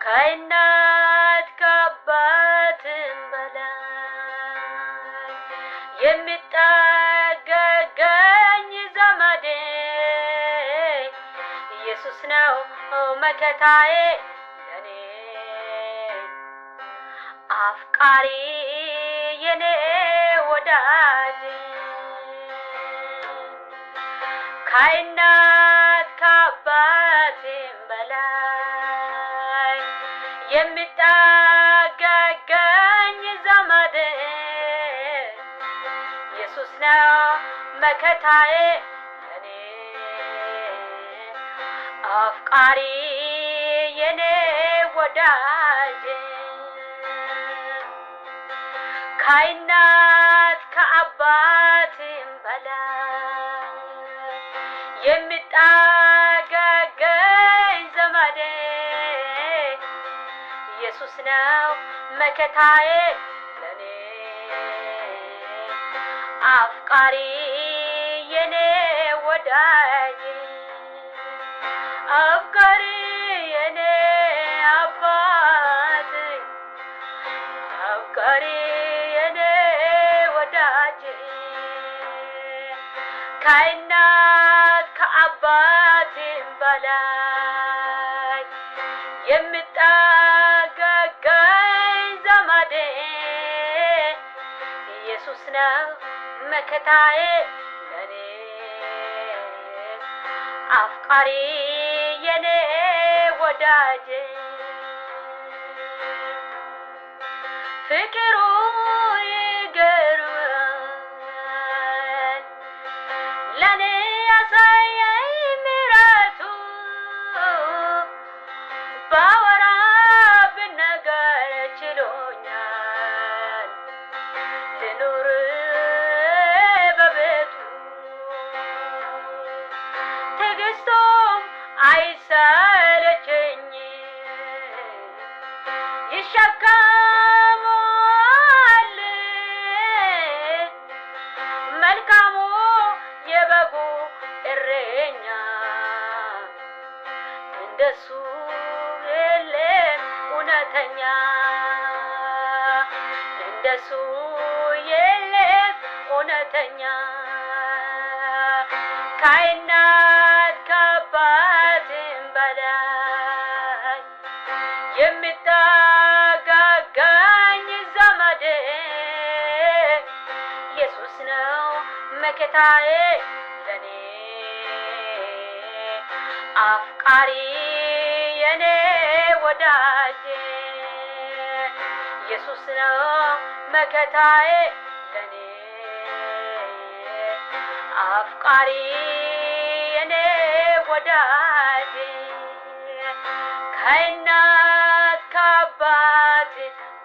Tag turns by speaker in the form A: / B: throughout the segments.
A: ከእናት ከአባትም በላይ የሚጠጋኝ ዘመዴ ኢየሱስ ነው መከታዬ ለኔ አፍቃሪ የኔ ወዳጅ ከእናት ከአባትም በላይ የሚጠጋኝ ዘመዴ ኢየሱስ ነው መከታዬ ለኔ አፍቃሪ የኔ ወዳጅ ከእናት ከአባትም በላይ የሚጠጋኝ ዘመዴ ኢየሱስ ነው መከታዬ ለኔ አፍቃሪ የኔ ወዳጅ አፍቃሪ የኔ አባት አፍቃሪ የኔ ወዳጅ ከእናት ከአባትም በላይ የሚጠጋኝ ዘመዴ ኢየሱስ ነው መከታዬ ለኔ አፍቃሪ የኔ ወዳጅ ፍቅሩ ይገርማል ለኔ ያሳየኝ ምሕረቱ ባወራ ብነገር ችሎኛል ልኑር በቤቱ ትዕግስቱም አይሰለቸኝ ይሸከማል መልካሙ የበጉ እረኛ እንደሱ የለም እውነተኛ እንደሱ የለም እውነተኛ ከእናት ከአባትም በላይ የሚጠጋኝ ዘመዴ ኢየሱስ ነው መከታዬ ለኔ አፍቃሪ የኔ ወዳጅ ኢየሱስ ነው መከታዬ ለኔ አፍቃሪ የኔ ወዳጅ ከእናት ከአባት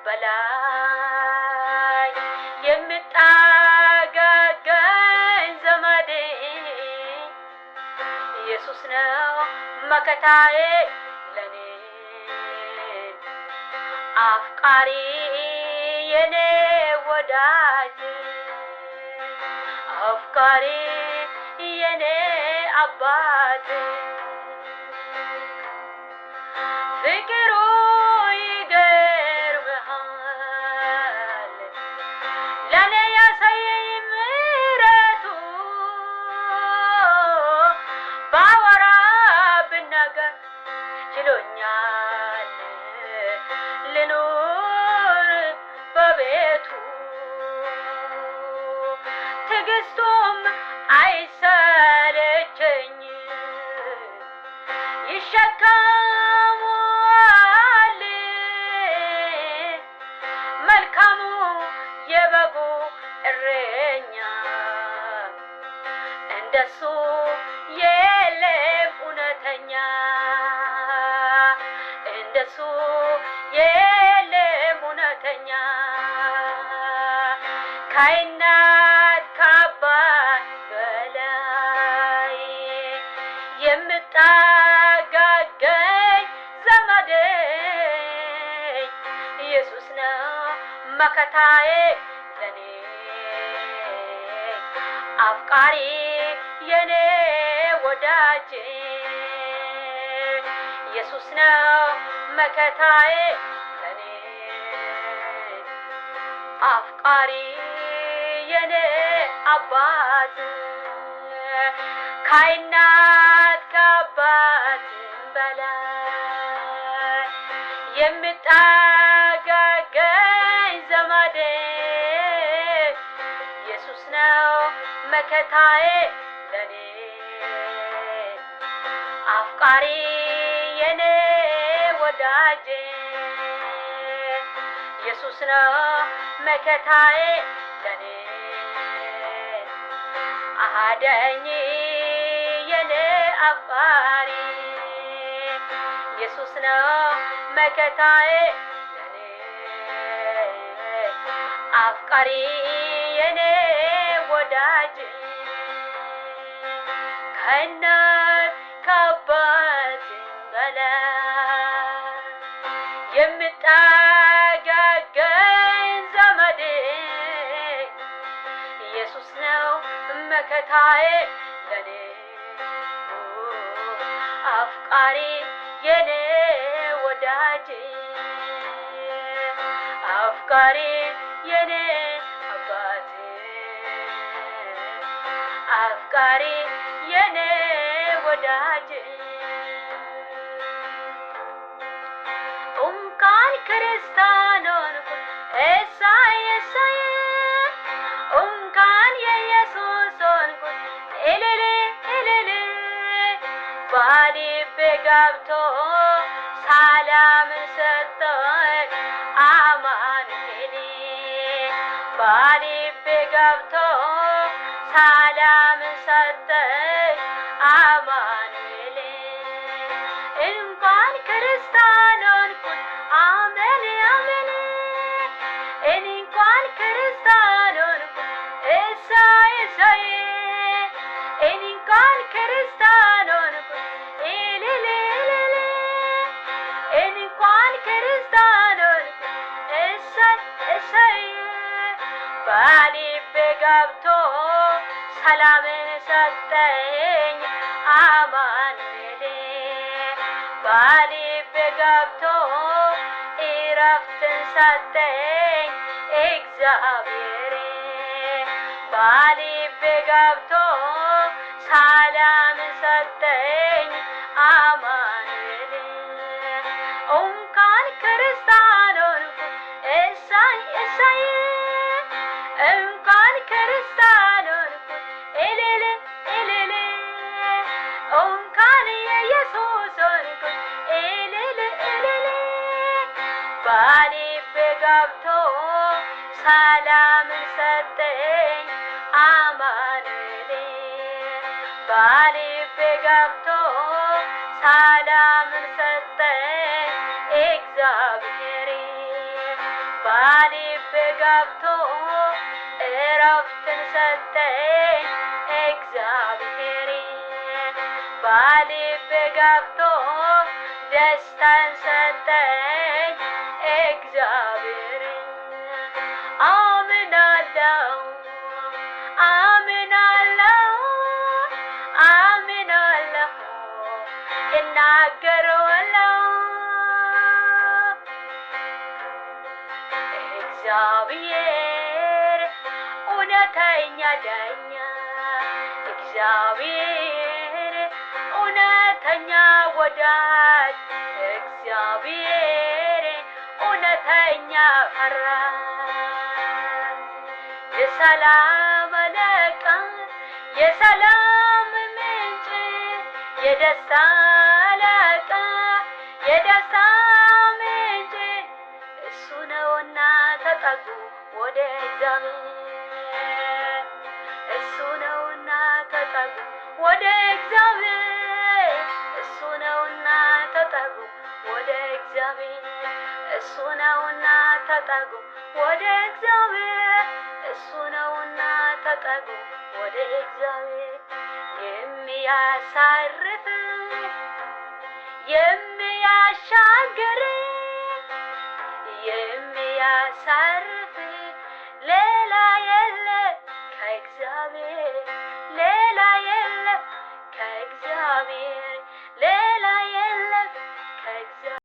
A: በላይ የሚጠጋኝ ዘመዴ ኢየሱስ ነው መከታዬ ለኔ አፍቃሪ የኔ ወዳጅ አፍቃሪ የኔ አባት ፍቅሩ ይገርምሃል ለኔ ያሳየኝ ምሕረቱ ባወራ ብነገር ችሎኛል ልኑር በቤቱ ትዕግስቱም አይሰለቸኝ ይሸከማል መልካሙ የበጉ እረኛ እንደሱ የለም እውነተኛ እንደሱ የለም እውነተኛ ከእናት ከአባት በላይ የምጠጋኝ ዘመዴ ኢየሱስ ነው መከታዬ ለኔ አፍቃሪ የኔ ወዳጅ ኢየሱስ ነው መከታዬ ለኔ አፍቃሪ የኔ አባት ከእናት ከአባት በላይ የምጠጋገኝ ዘመዴ ኢየሱስ ነው መከታዬ ለኔ አፍቃሪ የኔ ወዳጄ ኢየሱስ ነው መከታዬ ለኔ አዳኝ የኔ አፍቃሪ ኢየሱስ ነው መከታዬ ለኔ አፍቃሪ የኔ ወዳጄ ከእናት ከአባት በላይ የምጠጋገኝ ዘመዴ ኢየሱስ ነው መከታዬ ለኔ አፍቃሪ የኔ ወዳጄ አፍቃሪ የኔ አባቴ አፍቃሪ የኔ ወዳጄ እንኳን ክርስቲያን ሆንኩ እሰይ እሰይ እንኳን የኢየሱስ ሆንኩ እልል እልል በልቤ ገብቶ ሰላምን ሰጠኝ አማኑኤል በልቤ ገብቶ ሰላምን ሰጠኝ አማኑኤል እንኳን ክርስቲያን ሆንኩኝ አሜን አሜን እንኳን ክርስቲያን ሆንኩኝ እሰይ እሰይ እንኳን ክርስቲያን ሆንኩኝ እልል እልል እንኳን ክርስቲያን ሆንኩኝ እሰይ እሰይ በልቤ ገብቶ ሰላምን ሰጠኝ አማኑኤል በልቤ ገብቶ እረፍትን ሰጠኝ እግዚአብሔር በልቤ ገብቶ ሰላምን ሰጠኝ አማኑኤል እንኳን ክርስቲያን ሆንኩ እሰይ እሰይ እንኳን ክርስቲያን ሆንኩ እልል እልል እንኳን የኢየሱስ ሆንኩ እልል እልል በልቤ ገብቶ ሰላምን ሰጠኝ አማኑኤል በልቤ ገብቶ ሰላምን ሰጠኝ እግዚአብሔር በልቤ ገብቶ እረፍትን ሰጠኝ እግዚአብሔር በልቤ ገብቶ ደስታን ሰጠኝ እግዚአብሔር አምናለሁ አምናለሁ አምናለሁ እናገረዋለሁ እግዚአብሔር እውነተኛ ዳኛ እግዚአብሔር እውነተኛ ወዳጅ እግዚአብሔር እውነተኛ ፈራጅ የሰላም አለቃ የሰላም ምንጭ የደስታ አለቃ የደስታ ምንጭ እሱ ነውና ተጠጉ ወደ እግዚአብሔር እሱ ነውና ተጠጉ ወደ እግዚአብሔር እሱ ነውና ተጠጉ ወደ እግዚአብሔር እሱ ነውና ተጠጉ ወደ እግዚአብሔር እሱ ነውና ተጠጉ ወደ እግዚአብሔር የሚያሳርፍ የሚያሻግር